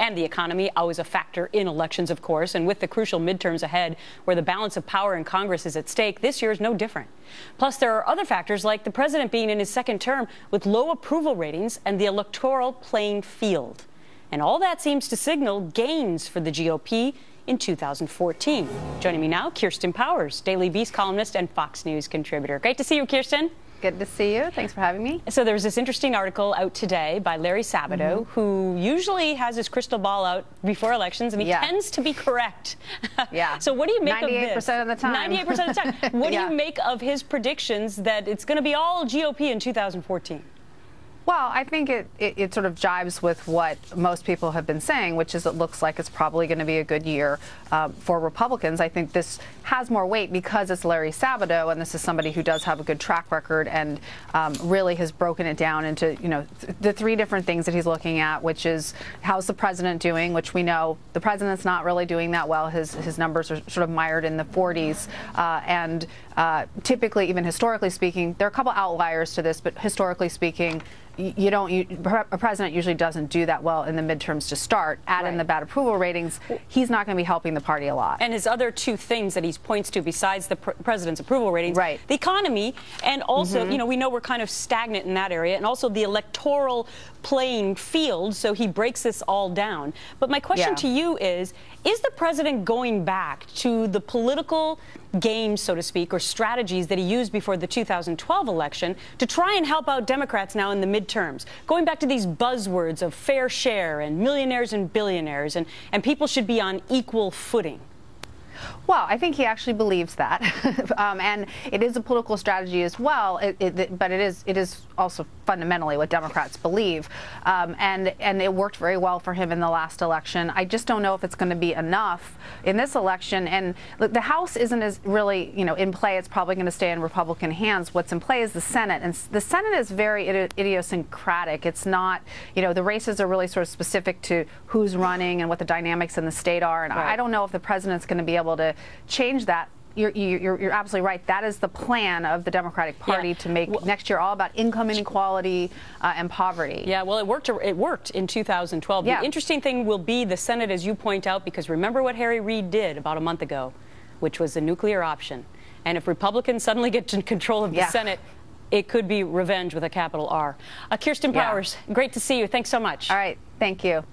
And the economy, always a factor in elections, of course. And with the crucial midterms ahead, where the balance of power in Congress is at stake, this year is no different. Plus, there are other factors like the president being in his second term with low approval ratings and the electoral playing field. And all that seems to signal gains for the GOP in 2014. Joining me now, Kirsten Powers, Daily Beast columnist and Fox News contributor. Great to see you, Kirsten. Good to see you. Thanks for having me. So there was this interesting article out today by Larry Sabato, who usually has his crystal ball out before elections, and he tends to be correct. Yeah. So what do you make of this? 98% of the time. 98% of the time. What do you make of his predictions that it's going to be all GOP in 2014? Well, I think it sort of jibes with what most people have been saying, which is it looks like it's probably going to be a good year for Republicans. I think this has more weight because it's Larry Sabato, and this is somebody who does have a good track record and really has broken it down into, the three different things that he's looking at, which is how's the president doing, which we know the president's not really doing that well. His numbers are sort of mired in the 40s, and typically, even historically speaking, there are a couple outliers to this, but historically speaking, a president usually doesn't do that well in the midterms to start. Add in the bad approval ratings, he's not going to be helping the party a lot. And his other two things that he points to besides the president's approval ratings, the economy, and also, we know we're kind of stagnant in that area, and also the electoral playing field, so he breaks this all down. But my question to you is the president going back to the political games, so to speak, or strategies that he used before the 2012 election to try and help out Democrats now in the midterms? Going back to these buzzwords of fair share and millionaires and billionaires, and people should be on equal footing. Well, I think he actually believes that, and it is a political strategy as well. But it is also fundamentally what Democrats believe, and it worked very well for him in the last election. I just don't know if it's going to be enough in this election. And look, the House isn't as really in play. It's probably going to stay in Republican hands. What's in play is the Senate, and the Senate is very idiosyncratic. It's not, the races are really sort of specific to who's running and what the dynamics in the state are. And I don't know if the president's going to be able to change that. You're absolutely right. That is the plan of the Democratic Party to make next year all about income inequality and poverty. Yeah, well, it worked in 2012. The interesting thing will be the Senate, as you point out, because remember what Harry Reid did about a month ago, which was the nuclear option. And if Republicans suddenly get in control of the Senate, it could be revenge with a capital R. Kirsten Powers, great to see you. Thanks so much. All right. Thank you.